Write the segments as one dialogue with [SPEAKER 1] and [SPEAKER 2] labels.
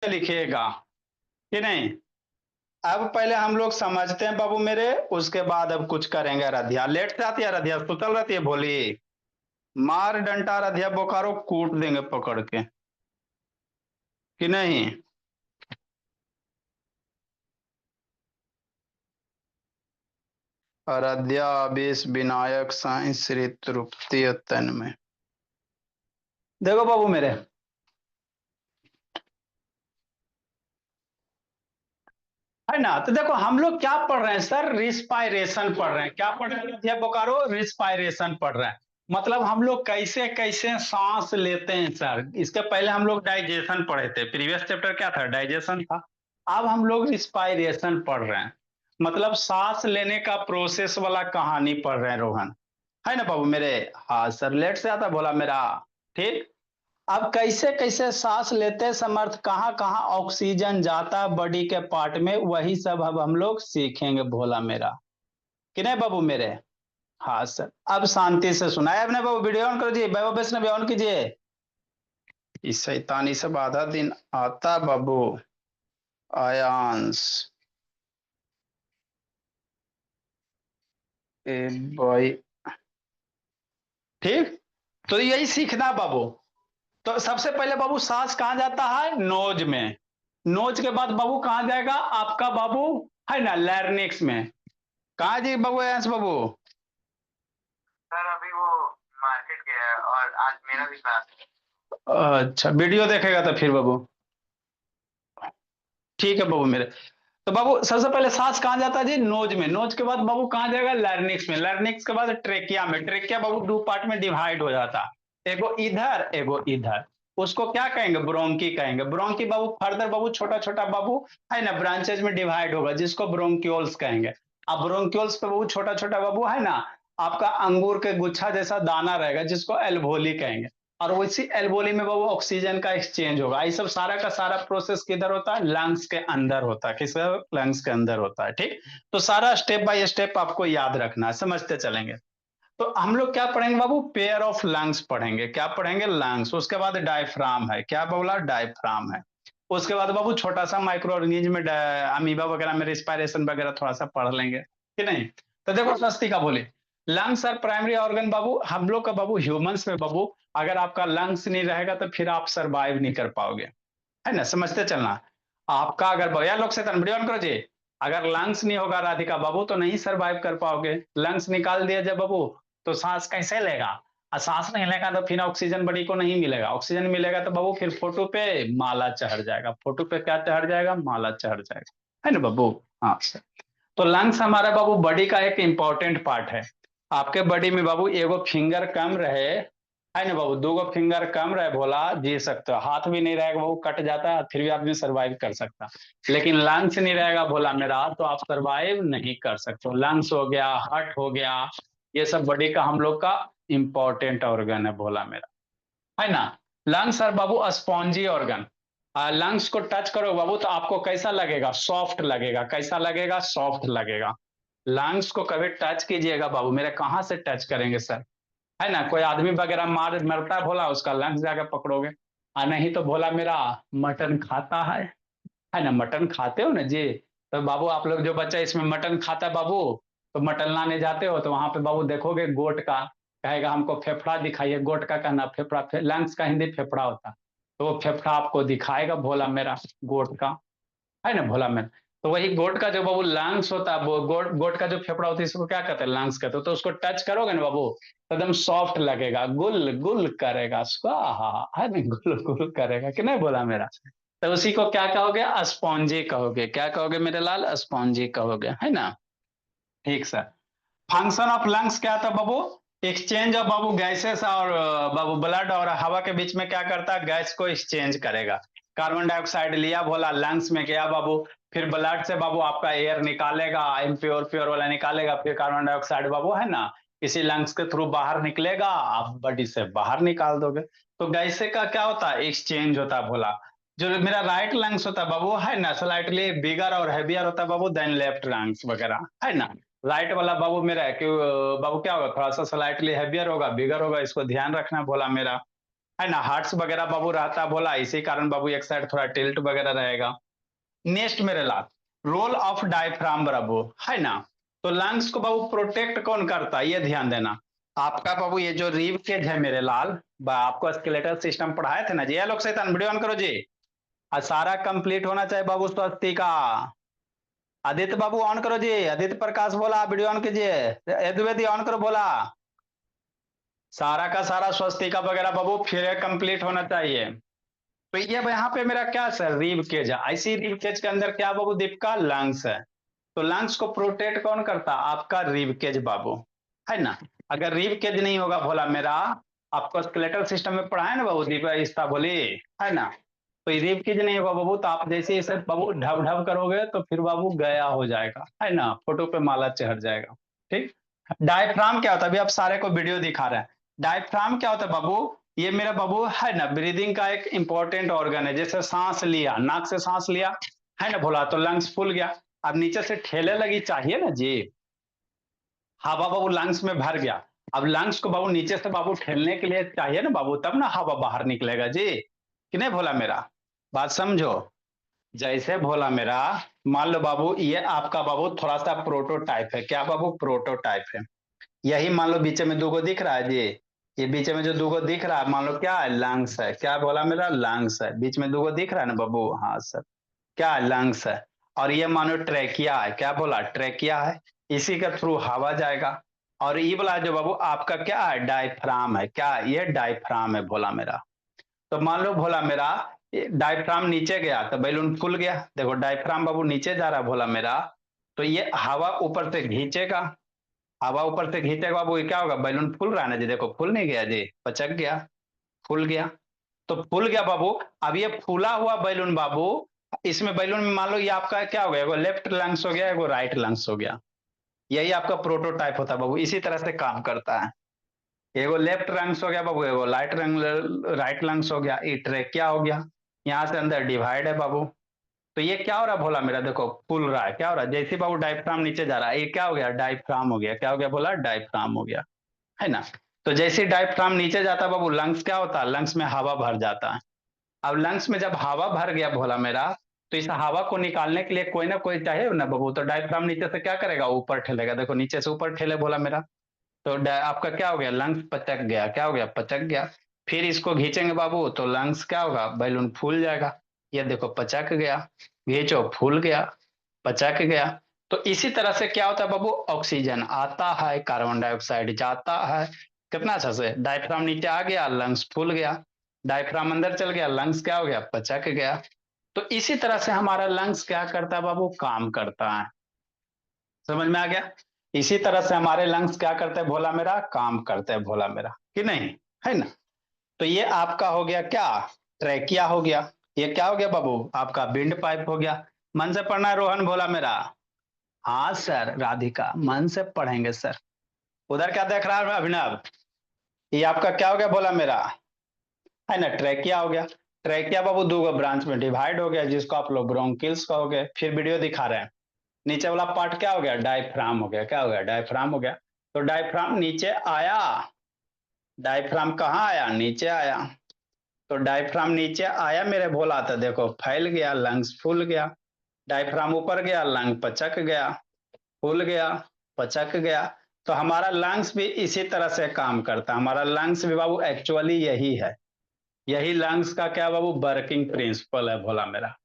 [SPEAKER 1] लिखिएगा कि नहीं। अब पहले हम लोग समझते हैं बाबू मेरे, उसके बाद अब कुछ करेंगे। रधिया लेट से आती है, रधिया सुतल रहती है, भोली मार डंटा रधिया बोकारो कूट देंगे पकड़ के कि नहीं। अरध्या अभीश विनायक साई श्री तृप्ति तन में। देखो बाबू मेरे, है ना। तो देखो हम लोग क्या पढ़ रहे हैं सर, रिस्पायरेशन पढ़ रहे हैं। क्या पढ़ रहे हैं भैया बोकारो, रिस्पायरेशन पढ़ रहे हैं। मतलब हम लोग कैसे कैसे सांस लेते हैं सर। इसके पहले हम लोग डाइजेशन पढ़े थे, प्रीवियस चैप्टर क्या था, डाइजेशन था। अब हम लोग रिस्पायरेशन पढ़ रहे हैं, मतलब सांस लेने का प्रोसेस वाला कहानी पढ़ रहे हैं रोहन, है ना बाबू मेरे। हाँ सर, लेट से आता बोला मेरा। ठीक। अब कैसे कैसे सांस लेते समर्थ, कहाँ कहाँ ऑक्सीजन जाता बॉडी के पार्ट में, वही सब अब हम लोग सीखेंगे भोला मेरा, कि नहीं बाबू मेरे। हाँ सर, अब शांति से सुनाए अपने बाबू, वीडियो ऑन कर दीजिए, वैभव वैष्णव ऑन कीजिए। इस शैतानी सब आधा दिन आता बाबू। Aayansh a boy. ठीक। तो यही सीखना बाबू। तो सबसे पहले बाबू सांस कहाँ जाता है, नोज में। नोज के बाद बाबू कहाँ जाएगा आपका बाबू, है ना, लैरिंक्स में। कहाँ जी बाबू, आयांश बाबू।
[SPEAKER 2] सर अभी वो मार्केट गया है और आज मेरा भी क्लास है।
[SPEAKER 1] अच्छा, वीडियो देखेगा तो फिर बाबू। ठीक है बाबू मेरे। तो बाबू सबसे पहले सांस कहाँ जाता है जी, नोज में। नोज के बाद बाबू कहाँ जाएगा, लैरिंक्स में। लैरिंक्स के बाद ट्रेकिया में। ट्रेकिया बाबू दो पार्ट में डिवाइड हो जाता, एगो इधर एगो इधर। उसको क्या कहेंगे, ब्रोंकी कहेंगे। ब्रोंकी बाबू फर्दर बाबू छोटा छोटा बाबू, है ना, ब्रांचेज में डिवाइड होगा, जिसको ब्रोंक्यूल्स कहेंगे। अब ब्रोंक्यूल्स पे बाबू छोटा छोटा बाबू, है ना, आपका अंगूर के गुच्छा जैसा दाना रहेगा, जिसको एल्वोली कहेंगे। और उसी एल्वोली में बाबू ऑक्सीजन का एक्सचेंज होगा। ये सब सारा का सारा प्रोसेस किधर होता है, लंग्स के अंदर होता है। किस, लंग्स के अंदर होता है। ठीक। तो सारा स्टेप बाय स्टेप आपको याद रखना है, समझते चलेंगे। तो हम लोग क्या पढ़ेंगे बाबू, पेयर ऑफ लंग्स पढ़ेंगे। क्या पढ़ेंगे, लंग्स। उसके बाद डायफ्राम है, क्या बोला, डायफ्राम है। उसके बाद बाबू छोटा सा माइक्रो ऑर्गेनिज्म में अमीबा वगैरह में रिस्पायरेशन वगैरह थोड़ा सा पढ़ लेंगे, कि नहीं। तो देखो सस्ती का बोले, लंग्स आर प्राइमरी ऑर्गन बाबू हम लोग का बाबू, ह्यूमंस में बाबू। अगर आपका लंग्स नहीं रहेगा तो फिर आप सरवाइव नहीं कर पाओगे, है ना, समझते चलना। आपका अगर भैया लोग से वीडियो ऑन करो जी। अगर लंग्स नहीं होगा राधिका बाबू तो नहीं सरवाइव कर पाओगे। लंग्स निकाल दिया जब बाबू, तो सांस कैसे लेगा। और सांस नहीं लेगा तो फिर ऑक्सीजन बॉडी को नहीं मिलेगा। ऑक्सीजन मिलेगा तो बाबू फिर फोटो पे माला चढ़ जाएगा। फोटो पे क्या चढ़ जाएगा, माला चढ़ जाएगा, है ना बाबू। हाँ सर। तो लंग्स हमारा बाबू बॉडी का एक इंपॉर्टेंट पार्ट है। आपके बॉडी में बाबू एगो फिंगर कम रहे, है ना बाबू, दो गो फिंगर कम रहे भोला जी सकते हो। हाथ भी नहीं रहेगा बाबू, कट जाता है, फिर भी आदमी सरवाइव कर सकता। लेकिन लंग्स नहीं रहेगा भोला मेरा, तो आप सरवाइव नहीं कर सकते। लंग्स हो गया, हार्ट हो गया, ये सब बॉडी का हम लोग का इंपॉर्टेंट ऑर्गन है भोला मेरा, है ना। लंग्स और बाबू स्पॉन्जी ऑर्गन। लंग्स को टच करो बाबू तो आपको कैसा लगेगा, सॉफ्ट लगेगा। कैसा लगेगा, सॉफ्ट लगेगा। लंग्स को कभी टच कीजिएगा बाबू मेरे, कहाँ से टच करेंगे सर, है ना। कोई आदमी वगैरह मरता है भोला, उसका लंग्स जाकर पकड़ोगे। नहीं तो भोला मेरा मटन खाता है ना, मटन खाते हो ना जी। तो बाबू आप लोग जो बच्चा इसमें मटन खाता है बाबू, तो मटन लाने जाते हो तो वहां पे बाबू देखोगे गोट का, कहेगा हमको फेफड़ा दिखाइए। गोट का कहना फेफड़ा, लंग्स का हिंदी फेफड़ा होता। तो वो फेफड़ा आपको दिखाएगा भोला मेरा, गोट का, है ना भोला मेरा। तो वही गोट का जो बाबू लंग्स होता है, वो गोट गोट का जो फेफड़ा होता है, इसको क्या कहते हैं, लंग्स कहते हो। तो उसको टच करोगे ना बाबू, तो एकदम सॉफ्ट लगेगा, गुल गुल करेगा उसको, है ना, गुल गुल करेगा, कि नहीं बोला मेरा। तो उसी को क्या कहोगे, स्पॉन्जी कहोगे। क्या कहोगे मेरे लाल, स्पॉन्जी कहोगे, है ना। ठीक सर। फंक्शन ऑफ लंग्स क्या था बाबू, एक्सचेंज ऑफ बाबू गैसेस और बाबू ब्लड और हवा के बीच में क्या करता है, गैस को एक्सचेंज करेगा। कार्बन डाइऑक्साइड लिया भोला, लंग्स में गया बाबू, फिर ब्लड से बाबू आपका एयर निकालेगा, इम्प्योर प्योर वाला निकालेगा, फिर कार्बन डाइऑक्साइड बाबू, है ना, इसी लंग्स के थ्रू बाहर निकलेगा, आप बॉडी से बाहर निकाल दोगे। तो गैसे का क्या होता है, एक्सचेंज होता है भोला। जो मेरा राइट लंग्स होता है बाबू, है ना, स्लाइटली बिगर और हैवियर होता है बाबू देन लेफ्ट लंग्स वगैरह, है ना। राइट वाला बाबू मेरा है कि बाबू क्या होगा, थोड़ा सा स्लाइटली हैवियर होगा, बिगर होगा, इसको ध्यान रखना बोला मेरा, है ना, हार्ट्स वगैरह बाबू रहता बोला, इसी कारण बाबू एक साइड थोड़ा टिल्ट वगैरह रहेगा। नेक्स्ट मेरे लाल, रोल ऑफ डायफ्राम बाबू, है ना। तो लंग्स को बाबू प्रोटेक्ट कौन करता है, ये ध्यान देना। आपका बाबू ये जो रीव केज है मेरे लाल, आपको स्केलेटल सिस्टम पढ़ाए थे ना जी, ये लोग से वीडियो ऑन करो जी। और सारा कंप्लीट होना चाहिए बाबू स्वस्ति का। आदित्य बाबू ऑन करो जी, आदित्य प्रकाश बोला वीडियो ऑन कीजिए, द्विवेदी ऑन करो बोला। सारा का सारा स्वस्तिका वगैरह बाबू फिर कंप्लीट होना चाहिए। तो ये यहाँ पे मेरा क्या सर, रीव केज है, ऐसी रीव केज के अंदर क्या बाबू दीपिका, लंग्स है। तो लंग्स को प्रोटेक्ट कौन करता, आपका रीव केज बाबू, है ना। अगर रीव केज नहीं होगा भोला मेरा, आपको स्केलेटल सिस्टम में पढ़ा है ना बाबू दीपा इस्ता बोली, है ना। तो रीव केज नहीं होगा बाबू, तो आप जैसे इसे बाबू ढब ढब करोगे तो फिर बाबू गया हो जाएगा, है ना, फोटो पे माला चढ़ जाएगा। ठीक। डायफ्राम क्या होता है, अभी आप सारे को वीडियो दिखा रहे हैं। डायफ्राम क्या होता है बाबू, ये मेरा बाबू है ना ब्रीदिंग का एक इंपॉर्टेंट ऑर्गन है। जैसे सांस लिया, नाक से सांस लिया, है ना भोला, तो लंग्स फूल गया। अब नीचे से ठेले लगी चाहिए ना जी, हवा बाबू लंग्स में भर गया। अब लंग्स को बाबू नीचे से बाबू ठेलने के लिए चाहिए ना बाबू, तब ना हवा बाहर निकलेगा जी, कि नहीं भोला मेरा, बात समझो। जैसे भोला मेरा, मान लो बाबू ये आपका बाबू थोड़ा सा प्रोटोटाइप है, क्या बाबू, प्रोटोटाइप है। यही मान लो बीच में दूगो दिख रहा है जी, ये बीच में जो दूगो दिख रहा है मान लो क्या है, लंग्स है, क्या बोला मेरा, लंग्स है। बीच में दूगो दिख रहा है ना बाबू, हाँ सर, क्या है, लंग्स है। और ये मानो ट्रेकिया है, क्या बोला, ट्रेकिया है, इसी के थ्रू हवा जाएगा। और ये वाला जो बाबू आपका क्या है, डायफ्राम है, क्या ये डायफ्राम है भोला मेरा। तो मान लो भोला मेरा डायफ्राम नीचे गया तो बैलून फूल गया, देखो डायफ्राम बाबू नीचे जा रहा है भोला मेरा, तो ये हवा ऊपर से खींचेगा। हवा ऊपर से खींचेगा बाबू, ये क्या होगा, बैलून फूल रहा है ना जी, देखो फूल नहीं गया जी, पचक गया, फूल गया। तो फूल गया बाबू। अब ये फूला हुआ बैलून बाबू, इसमें बैलून में मान लो ये आपका क्या हो गया, एगो लेफ्ट लंग्स हो गया, एगो राइट लंग्स हो गया। यही आपका प्रोटोटाइप होता है बाबू, इसी तरह से काम करता है। एगो लेफ्ट लंग्स हो गया बाबू, एगो राइट लंग्स हो गया, ये ट्रेकिया हो गया। यहाँ से अंदर डिवाइड है बाबू। तो ये क्या हो रहा है भोला मेरा, देखो फूल रहा है, क्या हो रहा है, जैसे बाबू डायफ्राम नीचे जा रहा है, ये क्या हो गया, डायफ्राम हो गया, क्या हो गया बोला, डायफ्राम हो गया, है ना। तो जैसे डायफ्राम नीचे जाता है बाबू, लंग्स क्या होता है, लंग्स में हवा भर जाता है। अब लंग्स में जब हवा भर गया भोला मेरा, तो इस हवा को निकालने के लिए कोई ना कोई चाहिए ना बाबू, तो डायफ्राम नीचे से क्या करेगा, ऊपर ठेलेगा, देखो नीचे से ऊपर ठेले भोला मेरा। तो आपका क्या हो गया, लंग्स पचक गया, क्या हो गया, पचक गया। फिर इसको खींचेंगे बाबू तो लंग्स क्या होगा, बैलून फूल जाएगा। ये देखो पचक गया, खींचो फूल गया, पचक गया। तो इसी तरह से क्या होता है बाबू, ऑक्सीजन आता है, कार्बन डाइऑक्साइड जाता है। कितना अच्छा से, डायफ्राम नीचे आ गया, लंग्स फूल गया, डायफ्राम अंदर चल गया, लंग्स क्या हो गया, पचक गया। तो इसी तरह से हमारा लंग्स क्या करता है बाबू, काम करता है। समझ में आ गया। इसी तरह से हमारे लंग्स क्या करते हैं भोला मेरा, काम करते हैं भोला मेरा, कि नहीं, है ना। तो ये आपका हो गया क्या, ट्रैकिया हो गया। ये क्या हो गया बाबू, आपका विंड पाइप हो गया। मन से पढ़ना है रोहन भोला मेरा, हाँ सर, राधिका मन से पढ़ेंगे सर। उधर क्या देख रहा है अभिनव, ये आपका क्या हो गया भोला मेरा, है ना, ट्रैकिया हो गया। ट्रैकिया बाबू दो ब्रांच में डिवाइड हो गया, जिसको आप लोग ब्रोंकिल्स कहोगे। फिर वीडियो दिखा रहे हैं। नीचे वाला पार्ट क्या हो गया, डायफ्राम हो गया, क्या हो गया, डायफ्राम हो गया। तो डायफ्राम नीचे आया, डायफ्राम कहाँ आया, नीचे आया। तो डायफ्राम नीचे आया मेरे भोला, तो देखो फैल गया, लंग्स फूल गया। डायफ्राम ऊपर गया, लंग पचक गया, फूल गया, पचक गया। तो हमारा लंग्स भी इसी तरह से काम करता है। हमारा लंग्स भी बाबू एक्चुअली यही है, यही लंग्स का क्या बाबू वर्किंग प्रिंसिपल है भोला मेरा।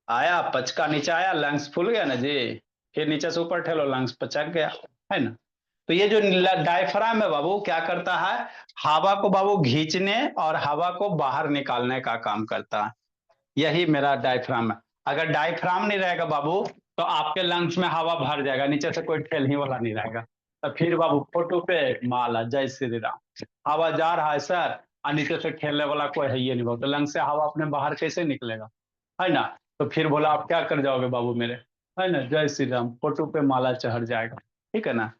[SPEAKER 1] आया पचका, नीचे आया, लंग्स फूल गया ना जी, फिर नीचे से ऊपर ठेलो, लंग्स पचक गया, है ना। तो ये जो डायफ्राम है बाबू क्या करता है, हवा को बाबू खींचने और हवा को बाहर निकालने का काम करता है। यही मेरा डायफ्राम है। अगर डायफ्राम नहीं रहेगा बाबू, तो आपके लंग्स में हवा भर जाएगा, नीचे से कोई ठेलने वाला नहीं रहेगा। तो फिर बाबू फोटो पे माला, जय श्री राम। हवा जा रहा है सर, और नीचे से ठेलने वाला कोई है ही नहीं बाबू, तो लंग से हवा अपने बाहर कैसे निकलेगा, है ना। तो फिर बोला आप क्या कर जाओगे बाबू मेरे, है ना, जय श्री राम, फोटो पे माला चढ़ जाएगा, ठीक है ना।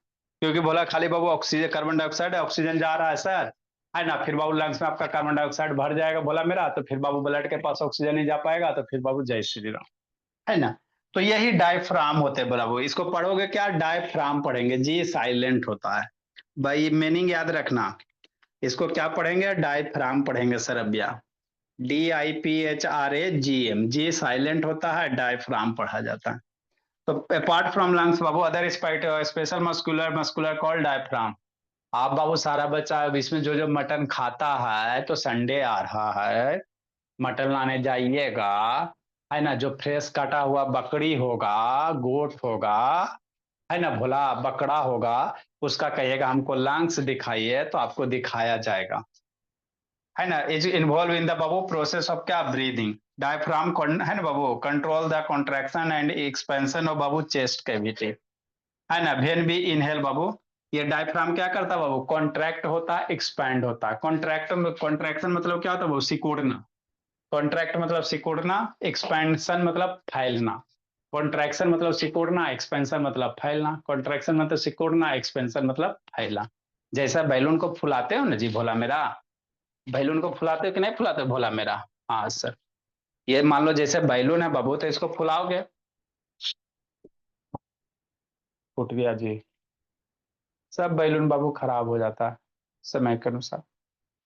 [SPEAKER 1] क्योंकि बोला खाली बाबू ऑक्सीजन, कार्बन डाइऑक्साइड है, ऑक्सीजन जा रहा है सर, है ना। फिर बाबू लंग्स में आपका कार्बन डाइऑक्साइड भर जाएगा बोला मेरा, तो फिर बाबू ब्लड के पास ऑक्सीजन नहीं जा पाएगा, तो फिर बाबू जय श्री राम, है ना। तो यही डायफ्राम होते हैं बाबू। इसको पढ़ोगे क्या, डायफ्राम पढ़ेंगे जी, साइलेंट होता है भाई, मीनिंग याद रखना। इसको क्या पढ़ेंगे? डायफ्राम पढ़ेंगे सर अभ्या। DIPHRAGM, जी साइलेंट होता है, डायफ्राम पढ़ा जाता है। तो apart from lungs Babu other special muscular called diaphragm. आप बाबू सारा बच्चा इसमें जो जो मटन खाता है, तो संडे आ रहा है, मटन लाने जाइएगा, है ना, जो फ्रेश काटा हुआ बकरी होगा, गोट होगा, है ना, भोला बकरा होगा, उसका कहिएगा हमको लंग्स दिखाइए, तो आपको दिखाया जाएगा, है ना। इज इन्वॉल्व इन द बाबू प्रोसेस ऑफ क्या? ब्रीदिंग। डायफ्राम है ना बाबू, control the contraction and expansion of बाबू चेस्ट कैविटी, है ना। वेन बी इनहेल बाबू, ये डायफ्राम क्या करता है बाबू? कॉन्ट्रैक्ट होता है, एक्सपैंड होता है। कॉन्ट्रैक्शन मतलब क्या होता है बाबू? सिकुड़ना। कॉन्ट्रैक्ट मतलब सिकुड़ना, एक्सपेंशन मतलब फैलना। कॉन्ट्रैक्शन मतलब सिकुड़ना, एक्सपेंशन मतलब फैलना। कॉन्ट्रैक्शन मतलब सिकुड़ना, एक्सपेंशन मतलब फैलना। जैसा बैलून को फुलाते हो ना जी भोला मेरा, बैलून को फुलाते हो कि नहीं फुलाते हो भोला मेरा? हाँ सर। ये मान लो जैसे बैलून है बाबू, तो इसको फुलाओगे, फूट गया जी। सब बैलून बाबू खराब हो जाता है समय के अनुसार,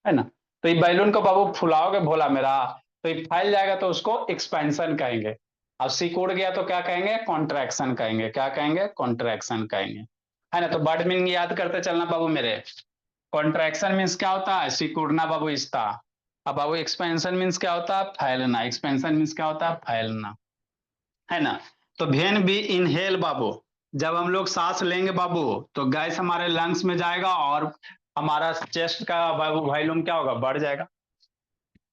[SPEAKER 1] है ना। तो ये बैलून को बाबू फुलाओगे भोला मेरा, तो ये फैल जाएगा, तो उसको एक्सपेंशन कहेंगे। अब सिकुड़ गया तो क्या कहेंगे? कॉन्ट्रैक्शन कहेंगे। क्या कहेंगे? कॉन्ट्रैक्शन कहेंगे, है ना। तो वर्ड मीनिंग याद करते चलना बाबू मेरे। कॉन्ट्रैक्शन मीन्स क्या होता है? सिकुड़ना बाबू इसका। अब बाबू एक्सपेंशन मीन्स क्या होता है? फैलना। एक्सपेंशन मीन्स क्या होता है? फैलना, है ना। तो वेन बी इनहेल बाबू, जब हम लोग सांस लेंगे बाबू, तो गैस हमारे लंग्स में जाएगा, और हमारा चेस्ट का बाबू वॉल्यूम क्या होगा? बढ़ जाएगा।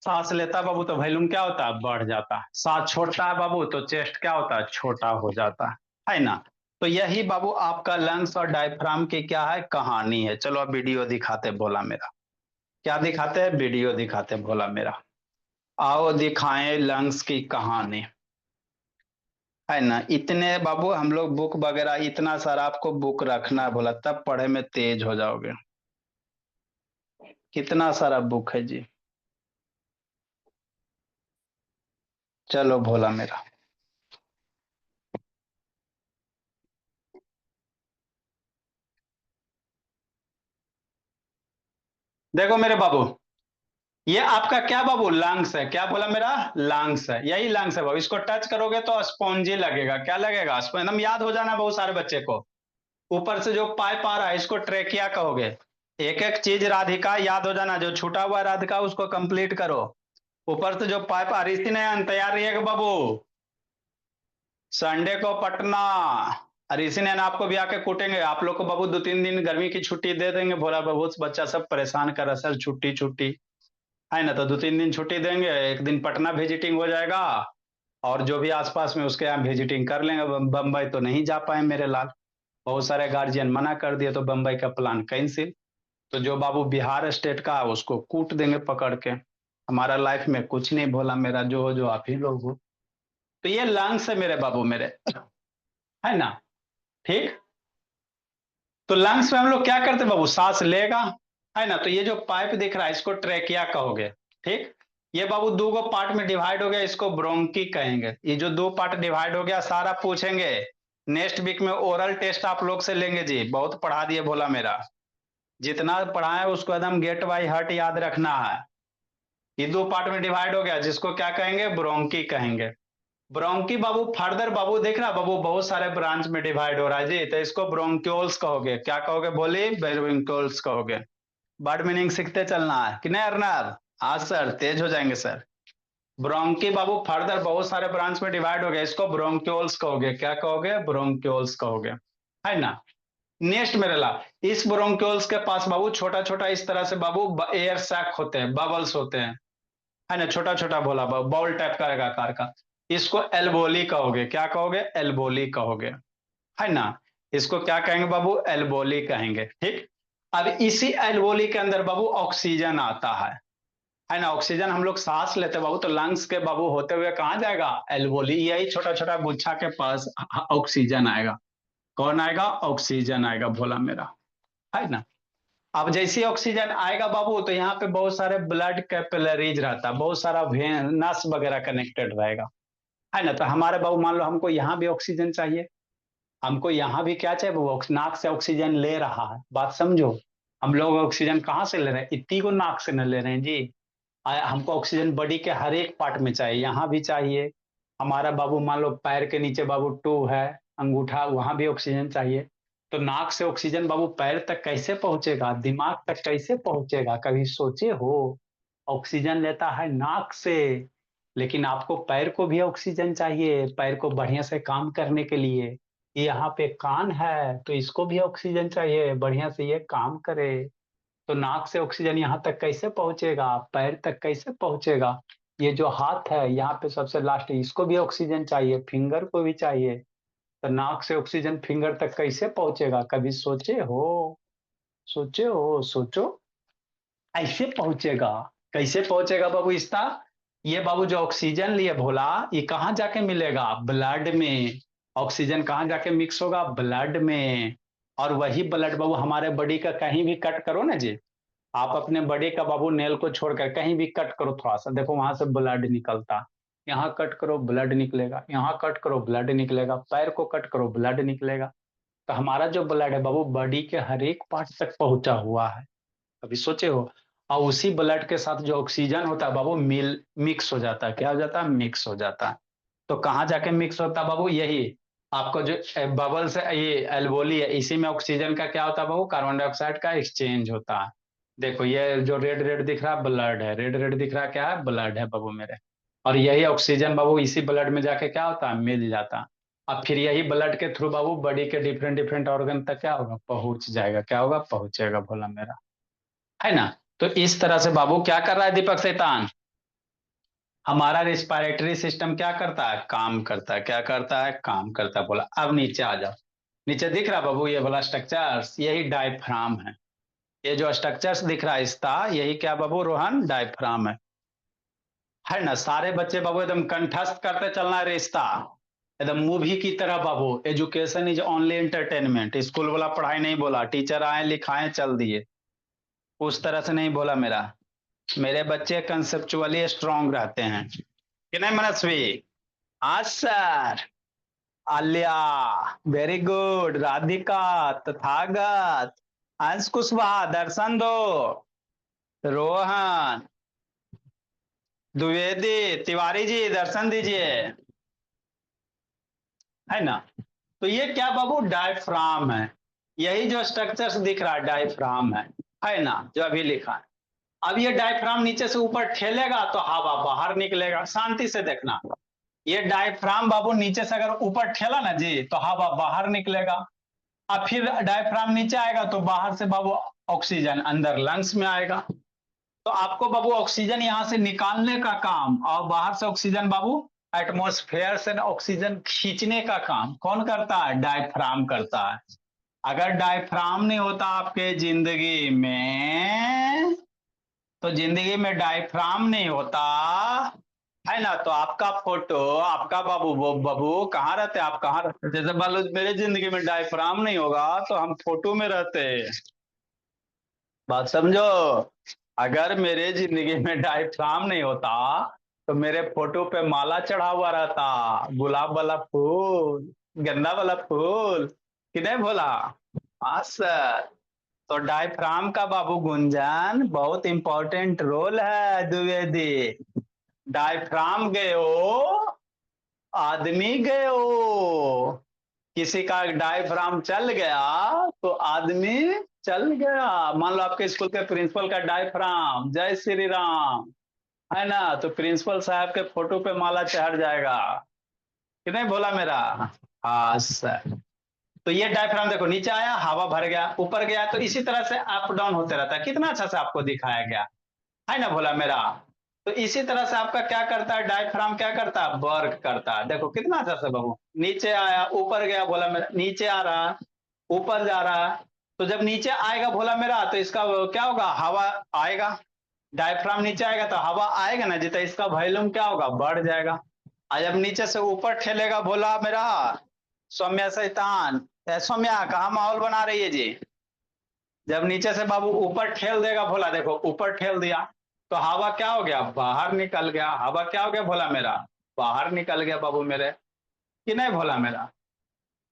[SPEAKER 1] सांस लेता है बाबू तो वॉल्यूम क्या होता है? बढ़ जाता है। सांस छोड़ता है बाबू तो चेस्ट क्या होता है? छोटा हो जाता है ना। तो यही बाबू आपका लंग्स और डायफ्राम की क्या है? कहानी है। चलो अब वीडियो दिखाते भोला मेरा। क्या दिखाते हैं? वीडियो दिखाते भोला मेरा। आओ दिखाएं लंग्स की कहानी, है ना। इतने बाबू हम लोग बुक वगैरह इतना सारा आपको बुक रखना है भोला, तब पढ़े में तेज हो जाओगे। कितना सारा बुक है जी। चलो भोला मेरा, देखो मेरे बाबू, ये आपका क्या बाबू? लंग्स है। क्या बोला मेरा? लंग्स है। यही लंग्स है बाबू। इसको टच करोगे तो स्पॉन्जी लगेगा। क्या लगेगा? एकदम याद हो जाना बहुत सारे बच्चे को। ऊपर से जो पाइप आ रहा है, इसको ट्रेकिया कहोगे। एक एक चीज राधिका याद हो जाना, जो छूटा हुआ राधिका उसको कंप्लीट करो। ऊपर से जो पाइप आ रही थी ना, तैयार रहिएगा बाबू। संडे को पटना, और इसी ने आपको भी आके कूटेंगे। आप लोग को बाबू 2-3 दिन गर्मी की छुट्टी दे देंगे। भोला बाबू बच्चा सब परेशान कर रहा है, सर छुट्टी छुट्टी, है ना। तो 2-3 दिन छुट्टी देंगे, एक दिन पटना विजिटिंग हो जाएगा, और जो भी आसपास में उसके यहाँ विजिटिंग कर लेंगे। बम्बई तो नहीं जा पाए मेरे लाल, बहुत सारे गार्जियन मना कर दिए, तो बम्बई का प्लान कैंसिल। तो जो बाबू बिहार स्टेट का उसको कूट देंगे पकड़ के। हमारा लाइफ में कुछ नहीं भोला मेरा, जो हो जो आप ही लोग हो। तो ये लंग्स है मेरे बाबू मेरे, है ना। ठीक। तो लंग्स में हम लोग क्या करते हैं बाबू? सांस लेगा, है ना। तो ये जो पाइप दिख रहा है, इसको ट्रेकिया कहोगे। ठीक। ये बाबू दो गो पार्ट में डिवाइड हो गया, इसको ब्रोंकी कहेंगे। ये जो दो पार्ट डिवाइड हो गया, सारा पूछेंगे। नेक्स्ट वीक में ओरल टेस्ट आप लोग से लेंगे जी। बहुत पढ़ा दिए भोला मेरा, जितना पढ़ाए उसको एकदम गेट बाई हार्ट याद रखना है। ये दो पार्ट में डिवाइड हो गया, जिसको क्या कहेंगे? ब्रोंकी कहेंगे। ब्रोंकी बाबू फर्दर बाबू देख रहा बाबू, बहुत सारे ब्रांच में डिवाइड हो रहा है जी। तो इसको ब्रोंक्योल्स कहोगे। क्या कहोगे? बोली ब्रोंक्योल्स कहोगे। वर्ड मीनिंग सीखते चलना है कि नहीं अर्नब? आज सर तेज हो जाएंगे सर। ब्रोंकी बाबू फर्दर बहुत सारे ब्रांच में डिवाइड हो गया, इसको ब्रोंक्योल्स कहोगे। क्या कहोगे? ब्रोंक्योल्स कहोगे, है ना। नेक्स्ट मेरे ला, इस ब्रोंक्योल्स के पास बाबू छोटा छोटा इस तरह से बाबू एयर सैक होते हैं, बबल्स होते हैं, है ना। छोटा छोटा भोला बॉल टाइप का आकार का, इसको एल्बोली कहोगे। क्या कहोगे? एल्बोली कहोगे, है ना। इसको क्या कहेंगे बाबू? एल्बोली कहेंगे। ठीक। अब इसी एल्बोली के अंदर बाबू ऑक्सीजन आता है ना। ऑक्सीजन हम लोग सांस लेते हैं बाबू, तो लंग्स के बाबू होते हुए कहाँ जाएगा? एल्बोली, यही छोटा छोटा गुच्छा के पास ऑक्सीजन आएगा। कौन आएगा? ऑक्सीजन आएगा भोला मेरा, है ना। अब जैसे ऑक्सीजन आएगा बाबू, तो यहाँ पे बहुत सारे ब्लड कैपिलरीज रहता है, बहुत सारा वेन नस वगैरह कनेक्टेड रहेगा, है ना। तो हमारे बाबू मान लो हमको यहाँ भी ऑक्सीजन चाहिए, हमको यहाँ भी क्या चाहिए? वो नाक से ऑक्सीजन ले रहा है, बात समझो। हम लोग ऑक्सीजन कहाँ से ले रहे हैं? इतनी को नाक से न ले रहे हैं जी। हमको ऑक्सीजन बॉडी के हर एक पार्ट में चाहिए, यहाँ भी चाहिए। हमारा बाबू मान लो पैर के नीचे बाबू टू है, अंगूठा, वहां भी ऑक्सीजन चाहिए। तो नाक से ऑक्सीजन बाबू पैर तक कैसे पहुंचेगा, दिमाग तक कैसे पहुंचेगा? कभी सोचे हो? ऑक्सीजन लेता है नाक से, लेकिन आपको पैर को भी ऑक्सीजन चाहिए, पैर को बढ़िया से काम करने के लिए। यहाँ पे कान है तो इसको भी ऑक्सीजन चाहिए, बढ़िया से ये काम करे। तो नाक से ऑक्सीजन यहाँ तक कैसे पहुंचेगा, पैर तक कैसे पहुंचेगा? ये जो हाथ है यहाँ पे सबसे लास्ट, इसको भी ऑक्सीजन चाहिए, फिंगर को भी चाहिए। तो नाक से ऑक्सीजन फिंगर तक कैसे पहुंचेगा? कभी सोचे हो? सोचे हो? सोचो। ऐसे पहुंचेगा। कैसे पहुंचेगा बाबू इसका? ये बाबू जो ऑक्सीजन लिए भोला, ये कहाँ जाके मिलेगा? ब्लड में। ऑक्सीजन कहाँ जाके मिक्स होगा? ब्लड में। और वही ब्लड बाबू हमारे बॉडी का कहीं भी कट करो ना जी, आप अपने बॉडी का बाबू नेल को छोड़कर कहीं भी कट करो थोड़ा सा, देखो वहां से ब्लड निकलता। यहाँ कट करो ब्लड निकलेगा, यहाँ कट करो ब्लड निकलेगा, पैर को कट करो ब्लड निकलेगा। तो हमारा जो ब्लड है बाबू बॉडी के हर एक पार्ट तक पहुंचा हुआ है। कभी सोचे हो? और उसी ब्लड के साथ जो ऑक्सीजन होता है बाबू मिक्स हो जाता है। क्या हो जाता है? मिक्स हो जाता है। तो कहाँ जाके मिक्स होता है बाबू? यही आपको जो बबल्स है, ये एल्वोली है, इसी में ऑक्सीजन का क्या होता है बाबू? कार्बन डाइऑक्साइड का एक्सचेंज होता है। देखो ये जो रेड रेड दिख रहा है ब्लड है, रेड रेड दिख रहा है क्या है? ब्लड है बाबू मेरे। और यही ऑक्सीजन बाबू इसी ब्लड में जाके क्या होता है? मिल जाता है। अब फिर यही ब्लड के थ्रू बाबू बॉडी के डिफरेंट डिफरेंट ऑर्गन तक क्या होगा? पहुंच जाएगा। क्या होगा? पहुंचेगा भोला मेरा, है ना? तो इस तरह से बाबू क्या कर रहा है दीपक शैतान? हमारा रिस्पायरेटरी सिस्टम क्या करता है? काम करता है। क्या करता है? काम करता है। बोला अब नीचे आ जाओ। नीचे दिख रहा बाबू ये वाला स्ट्रक्चर्स, यही डायफ्राम है। ये जो स्ट्रक्चर्स दिख रहा है इसका, यही क्या बाबू रोहन? डायफ्राम है ना? सारे बच्चे बाबू एकदम कंठस्थ करते चलना है रिश्ता, एकदम मूवी की तरह बाबू। Education is only entertainment, school वाला पढ़ाई नहीं बोला, टीचर आए लिखाए चल दिए, उस तरह से नहीं बोला मेरा। मेरे बच्चे कंसेप्चुअली स्ट्रांग रहते हैं कि नहीं मनस्वी? हाँ सर। आल्या, वेरी गुड। राधिका, तथागत, अंश कुशवाहा, दर्शन दो। रोहन, द्विवेदी, तिवारी जी दर्शन दीजिए, है ना? तो ये क्या बाबू? डायफ्राम है। यही जो स्ट्रक्चर्स दिख रहा है डायफ्राम है ना? जो अभी लिखा है। अब ये डायफ्राम नीचे से ऊपर ठेलेगा तो हवा बाहर निकलेगा। शांति से देखना, ये डायफ्राम बाबू नीचे से अगर ऊपर ठेला ना जी तो हवा बाहर निकलेगा। अब फिर डायफ्राम नीचे आएगा तो बाहर से बाबू ऑक्सीजन अंदर लंग्स में आएगा। तो आपको बाबू ऑक्सीजन यहां से निकालने का काम, और बाहर से ऑक्सीजन बाबू एटमॉस्फेयर से ऑक्सीजन खींचने का काम कौन करता है? डायफ्राम करता है। अगर डायफ्राम नहीं होता आपके जिंदगी में, तो जिंदगी में डायफ्राम नहीं होता, है ना, तो आपका फोटो, आपका बाबू वो बाबू कहाँ रहते? आप कहाँ रहते? जैसे मान लो मेरे जिंदगी में डायफ्राम नहीं होगा तो हम फोटो में रहते। बात समझो। अगर मेरे जिंदगी में डायफ्राम नहीं होता तो मेरे फोटो पे माला चढ़ा हुआ रहता, गुलाब वाला फूल, गेंदा वाला फूल, कि नहीं बोला? हाँ सर। तो डायफ्राम का बाबू गुंजन बहुत इंपॉर्टेंट रोल है द्विवेदी। डायफ्राम गयो, आदमी गयो। किसी का डायफ्राम चल गया तो आदमी चल गया। मान लो आपके स्कूल के प्रिंसिपल का डायफ्राम, जय श्री राम, है ना, तो प्रिंसिपल साहब के फोटो पे माला चढ़ जाएगा, कि नहीं बोला मेरा? हाँ सर। तो ये डायफ्राम देखो नीचे आया हवा भर गया, ऊपर गया, तो इसी तरह से अप डाउन होते रहता है। कितना अच्छा से आपको दिखाया गया, है ना बोला मेरा? तो इसी तरह से आपका क्या करता है डायफ्राम? क्या करता है? वर्क करता है। देखो कितना अच्छा से बाबू, नीचे आया ऊपर गया, बोला मेरा नीचे आ रहा है, ऊपर जा रहा है। तो जब नीचे आएगा भोला मेरा तो इसका क्या होगा? हवा आएगा। डायफ्राम नीचे आएगा तो हवा आएगा ना जी, तो इसका वॉल्यूम क्या होगा? बढ़ जाएगा। और जब नीचे से ऊपर ठेलेगा भोला मेरा, सौम्या शैतान, सौम्या कहाँ माहौल बना रही है जी? जब नीचे से बाबू ऊपर ठेल देगा भोला, देखो ऊपर ठेल दिया तो हवा क्या हो गया? बाहर निकल गया। हवा क्या हो गया भोला मेरा? बाहर निकल गया बाबू मेरे, कि नहीं भोला मेरा?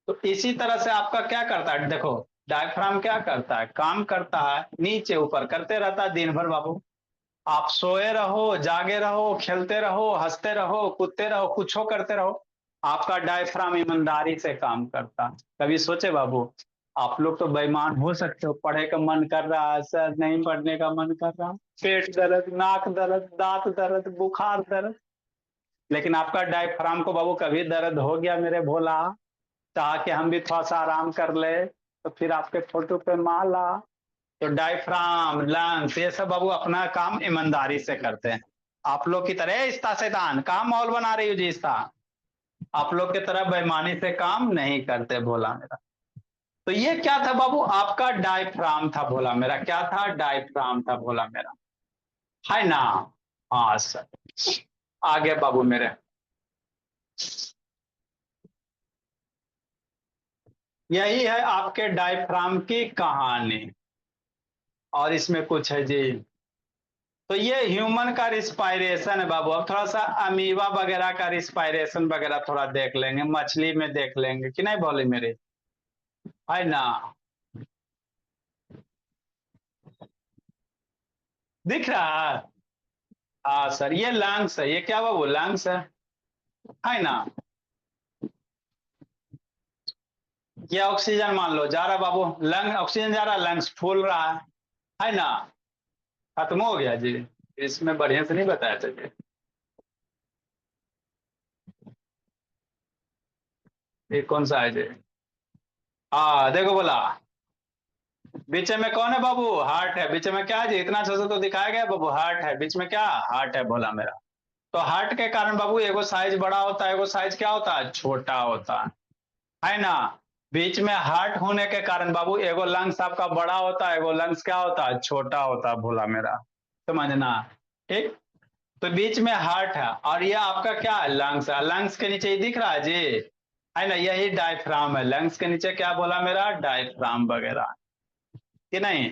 [SPEAKER 1] तो इसी तरह से आपका क्या करता है देखो, डायफ्राम क्या करता है, काम करता है, नीचे ऊपर करते रहता है दिन भर बाबू। आप सोए रहो, जागे रहो, खेलते रहो, हंसते रहो, कूदते रहो, कुछ हो करते रहो, आपका डायफ्राम ईमानदारी से काम करता। कभी सोचे बाबू, आप लोग तो बेईमान हो सकते हो, पढ़े का मन कर रहा है सर, नहीं पढ़ने का मन कर रहा, पेट दर्द, नाक दर्द, दांत दर्द, बुखार दर्द, लेकिन आपका डायफ्राम को बाबू कभी दर्द हो गया मेरे भोला, चाह के हम भी थोड़ा सा आराम कर ले, तो फिर आपके फोटो पे माला। तो डायफ्राम, लंग्स, ये सब बाबू अपना काम ईमानदारी से करते हैं। आप लोग की तरह इस्ता शैतान काम माहौल बना रही हो जी इस्ता, आप लोग की तरह बेईमानी से काम नहीं करते भोला मेरा। तो ये क्या था बाबू, आपका डायफ्राम था भोला मेरा, क्या था, डायफ्राम था भोला मेरा, है ना। हाँ सर, आगे बाबू मेरे, यही है आपके डायफ्राम की कहानी, और इसमें कुछ है जी। तो ये ह्यूमन का रिस्पायरेशन है बाबू। अब थोड़ा सा अमीबा वगैरह का रिस्पायरेशन वगैरह थोड़ा देख लेंगे, मछली में देख लेंगे कि नहीं बोले मेरे, है ना। दिख रहा है। हाँ सर, ये लंग्स है, ये क्या बाबू, लंग्स है ना। ये ऑक्सीजन मान लो जा रहा बाबू, लंग ऑक्सीजन जा रहा, लंग्स फूल रहा है ना। खत्म हो गया जी, इसमें बढ़िया से नहीं बताया था जी। ये कौन सा है जी। हाँ देखो बोला, बीच में कौन है बाबू, हार्ट है, बीच में क्या है जी, इतना अच्छा से तो दिखाया गया बाबू, हार्ट है बीच में, क्या हार्ट है बोला मेरा। तो हार्ट के कारण बाबू एगो साइज बड़ा होता है, एगो साइज क्या होता है, छोटा होता है ना। बीच में हार्ट होने के कारण बाबू एगो लंग्स आपका बड़ा होता है, एगो लंग्स क्या होता है, छोटा होता है भोला मेरा, समझना। ठीक। तो बीच में हार्ट है, और ये आपका क्या है, लंग्स है, लंग्स के नीचे ये दिख रहा है जी, है ना, यही डायफ्राम है, लंग्स के नीचे क्या बोला मेरा, डायफ्राम वगैरह, कि नहीं।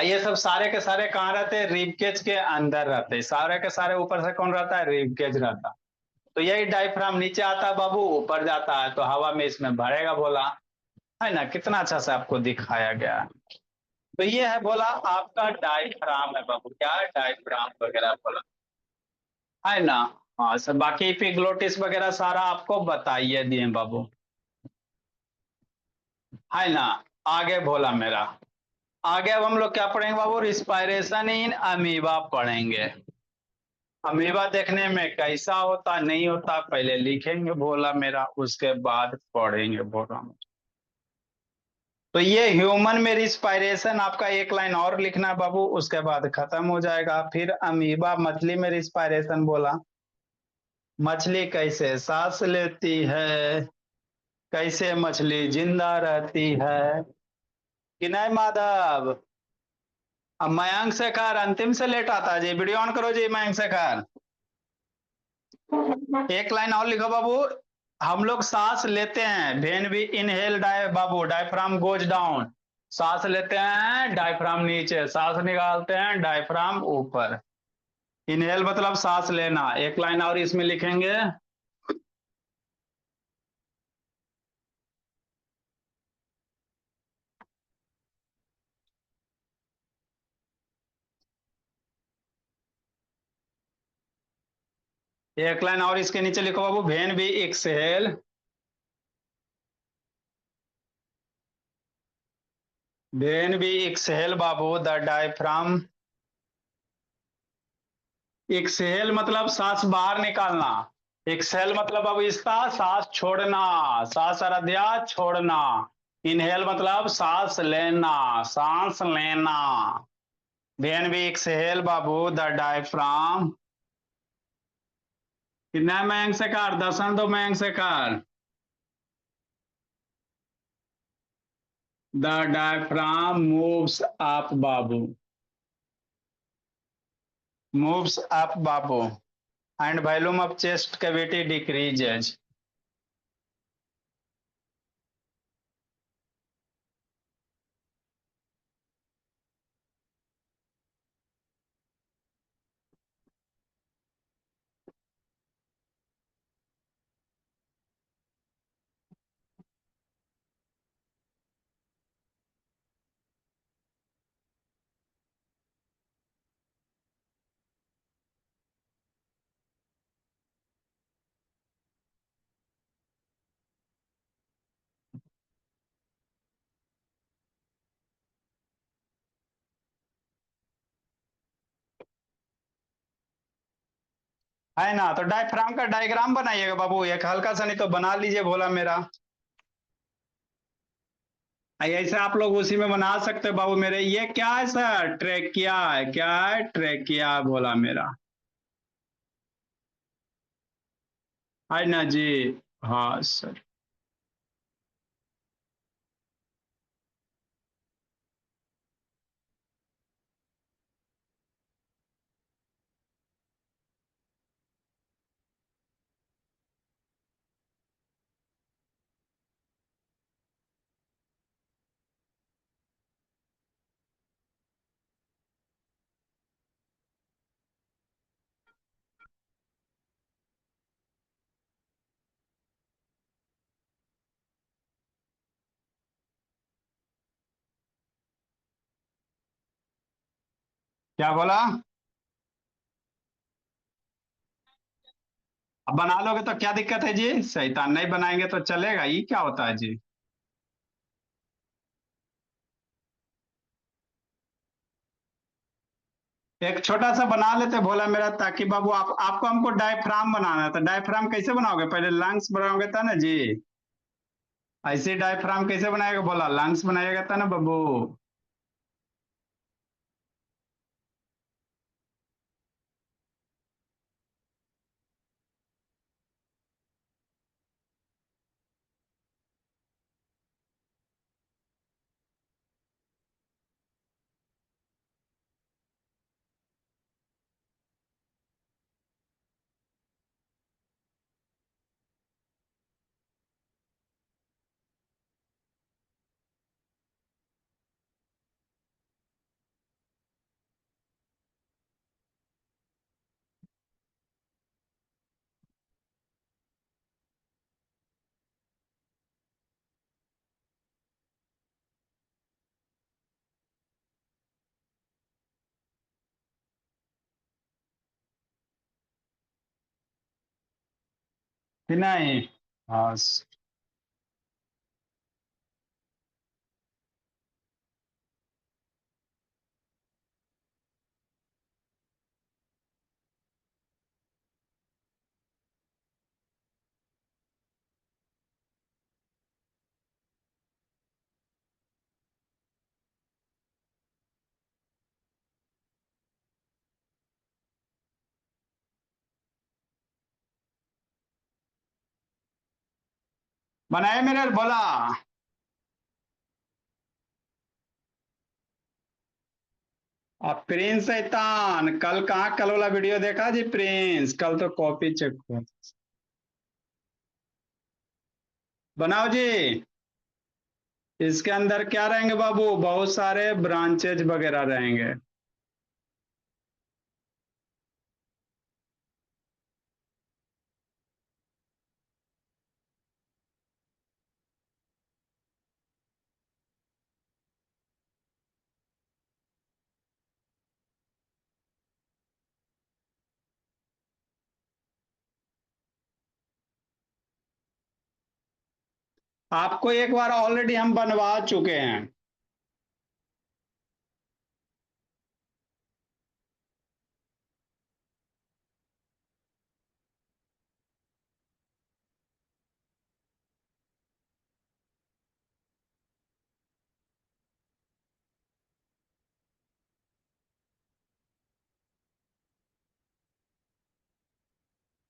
[SPEAKER 1] ये सब सारे के सारे कहाँ रहते हैं, रिबकेज के अंदर रहते हैं, सारे के सारे ऊपर से कौन रहता है, रिबकेज रहता है। तो यही डायफ्राम नीचे आता है बाबू, ऊपर जाता है तो हवा में इसमें भरेगा बोला, है ना, कितना अच्छा से आपको दिखाया गया है। तो ये है बोला आपका डायफ्राम है बाबू, क्या है, डायफ्राम वगैरह बोला, है ना। हाँ सर, बाकी एपिग्लोटिस वगैरह सारा आपको बताइए दिए बाबू, है ना। आगे बोला मेरा, आगे अब हम लोग क्या पढ़ेंगे बाबू, रिस्पायरेशन इन अमीबा पढ़ेंगे। अमीबा देखने में कैसा होता नहीं होता पहले लिखेंगे बोला मेरा, उसके बाद पढ़ेंगे बोला। तो ये ह्यूमन में रिस्पायरेशन आपका एक लाइन और लिखना है बाबू, उसके बाद खत्म हो जाएगा। फिर अमीबा मछली में रिस्पायरेशन बोला, मछली कैसे सांस लेती है, कैसे मछली जिंदा रहती है, कि नहीं माधव। अब मयंक शेखर अंतिम से लेट आता है जी, वीडियो ऑन करो जी मयंक शेखर। एक लाइन और लिखो बाबू, हम लोग सांस लेते हैं, वेन वी इनहेल डाय बाबू, डायफ्राम गोज डाउन, सांस लेते हैं डायफ्राम नीचे, सांस निकालते हैं डायफ्राम ऊपर। इनहेल मतलब सांस लेना, एक लाइन और इसमें लिखेंगे, एक लाइन और इसके नीचे लिखो बाबू, when we exhale, when we exhale बाबू द डायफ्राम, एक्सहेल मतलब सांस बाहर निकालना, एक्सहेल मतलब अब इसका सांस छोड़ना, सांस आराध्या छोड़ना। इनहेल मतलब सांस लेना, सांस लेना। वेन वी एक्सहेल बाबू द डायफ्राम, कितना मयंक से कार, दर्शन दो मयंक से कार, द डायफ्राम मूव्स अप बाबू, मूव्स अप बाबू, and volume of chest cavity decreases. है ना। तो डायफ्राम का डायग्राम बनाइएगा बाबू, एक हल्का सा नहीं तो बना लीजिए भोला मेरा। ऐसे आप लोग उसी में बना सकते हो बाबू मेरे। ये क्या है सर, ट्रेकिया है, क्या है, ट्रेकिया भोला मेरा, है ना जी। हाँ सर। क्या बोला? अब बना लोगे तो क्या दिक्कत है जी, शैतान नहीं बनाएंगे तो चलेगा, ये क्या होता है जी। एक छोटा सा बना लेते भोला मेरा, ताकि बाबू आपको हमको डायफ्राम बनाना है, तो डायफ्राम कैसे बनाओगे, पहले लंग्स बनाओगे था ना जी। ऐसे डायफ्राम कैसे बनाएगा बोला, लंग्स बनाएगा था ना बाबू। कि नहीं। हाँ बनाए मेरे बोला। अब प्रिंस शैतान, कल कहाँ कल वाला वीडियो देखा जी प्रिंस, कल तो कॉपी चेक हुआ। बनाओ जी। इसके अंदर क्या रहेंगे बाबू, बहुत सारे ब्रांचेज वगैरह रहेंगे। आपको एक बार ऑलरेडी हम बनवा चुके हैं।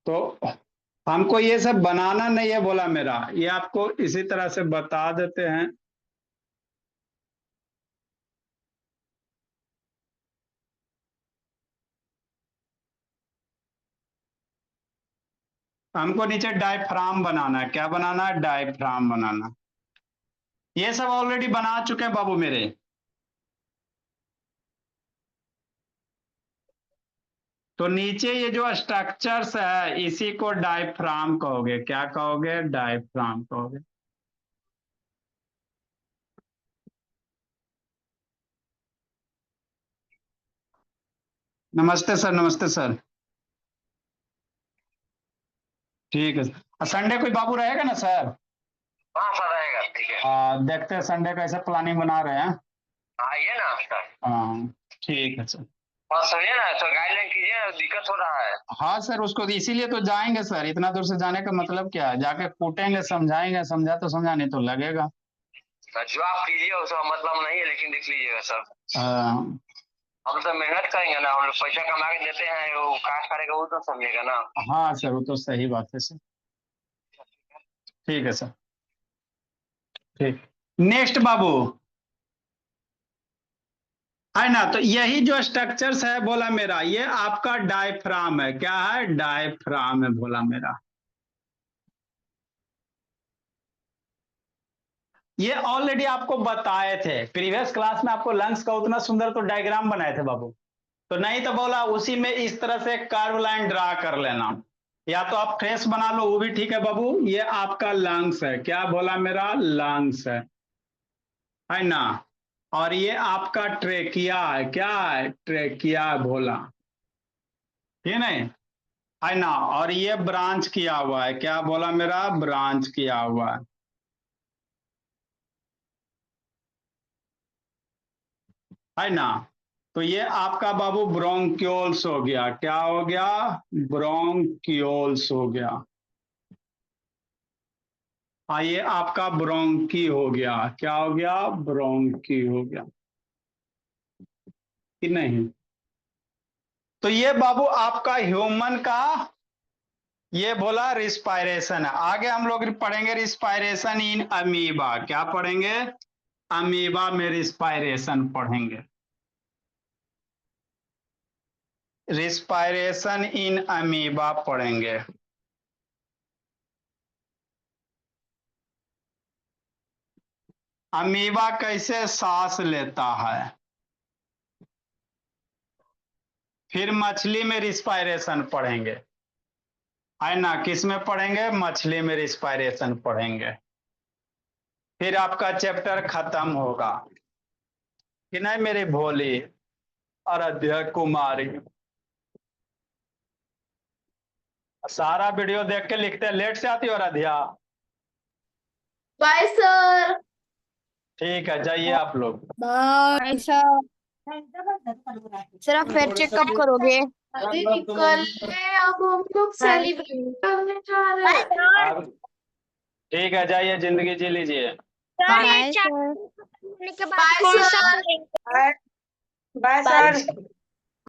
[SPEAKER 1] तो हमको ये सब बनाना नहीं है बोला मेरा, ये आपको इसी तरह से बता देते हैं। हमको नीचे डायफ्राम बनाना है, क्या बनाना है, डायफ्राम बनाना। ये सब ऑलरेडी बना चुके हैं बाबू मेरे। तो नीचे ये जो स्ट्रक्चर्स है इसी को डायफ्राम कहोगे, क्या कहोगे, डायफ्राम कहोगे। नमस्ते सर, नमस्ते सर। ठीक है सर, संडे कोई बाबू रहेगा ना सर।
[SPEAKER 2] हाँ सर आएगा, ठीक है।
[SPEAKER 1] देखते हैं संडे का ऐसे प्लानिंग बना रहे हैं।
[SPEAKER 2] आइए ना सर।
[SPEAKER 1] हाँ ठीक है सर।
[SPEAKER 2] और सुनिए ना, तो गाइडलाइन कीजिए ना, दिक्कत हो रहा है।
[SPEAKER 1] हाँ सर, उसको इसीलिए तो जाएंगे सर, इतना दूर से जाने का मतलब क्या है, जाके कूटेंगे, समझाएंगे, समझा तो समझा, नहीं तो लगेगा।
[SPEAKER 2] जो आप कीजिए उसका मतलब नहीं है, लेकिन देख लीजिएगा सर।
[SPEAKER 1] हाँ
[SPEAKER 2] हम तो मेहनत करेंगे ना, हम लोग पैसा कमा के देते हैं, वो काश करेगा वो तो समझेगा ना।
[SPEAKER 1] हाँ सर, वो तो सही बात है सर। ठीक है सर, ठीक। नेक्स्ट बाबू, है ना, तो यही जो स्ट्रक्चर्स है बोला मेरा, ये आपका डायफ्राम है। क्या है? डायफ्राम है बोला मेरा। ये ऑलरेडी आपको बताए थे प्रीवियस क्लास में, आपको लंग्स का उतना सुंदर तो डायग्राम बनाए थे बाबू। तो नहीं तो बोला उसी में इस तरह से कर्व लाइन ड्रा कर लेना, या तो आप फ्रेश बना लो, वो भी ठीक है बाबू। ये आपका लंग्स है। क्या बोला मेरा? लंग्स है ना। और ये आपका ट्रेकिया है। क्या है? ट्रेकिया बोला, ठीक नहीं, है ना। और ये ब्रांच किया हुआ है। क्या बोला मेरा? ब्रांच किया हुआ है ना। तो ये आपका बाबू ब्रोंक्योल्स हो गया। क्या हो गया? ब्रोंक्योल्स हो गया। हाँ, ये आपका ब्रोंकी हो गया। क्या हो गया? ब्रोंकी हो गया कि नहीं। तो ये बाबू आपका ह्यूमन का ये बोला रिस्पायरेशन है। आगे हम लोग पढ़ेंगे रिस्पायरेशन इन अमीबा। क्या पढ़ेंगे? अमीबा में रिस्पायरेशन पढ़ेंगे। रिस्पायरेशन इन अमीबा पढ़ेंगे। अमीबा कैसे सांस लेता है। फिर मछली में रिस्पायरेशन पढ़ेंगे, है ना। किस में पढ़ेंगे? मछली में रिस्पायरेशन पढ़ेंगे। फिर आपका चैप्टर खत्म होगा कि नहीं मेरी भोली आराध्या कुमारी। सारा वीडियो देख के लिखते हैं, लेट से आती हो आराध्या।
[SPEAKER 3] Bye sir.
[SPEAKER 1] ठीक है, जाइए आप लोग।
[SPEAKER 3] Bye sir. सर आप फिर चेकअप करोगे? अरे कल अब हम लोग सेलिब्रेट करने जा रहे हैं।
[SPEAKER 1] आप ठीक है, जाइए, जिंदगी जी लीजिए।
[SPEAKER 3] Bye sir.
[SPEAKER 4] के बाद कौन सा
[SPEAKER 3] बाय सर।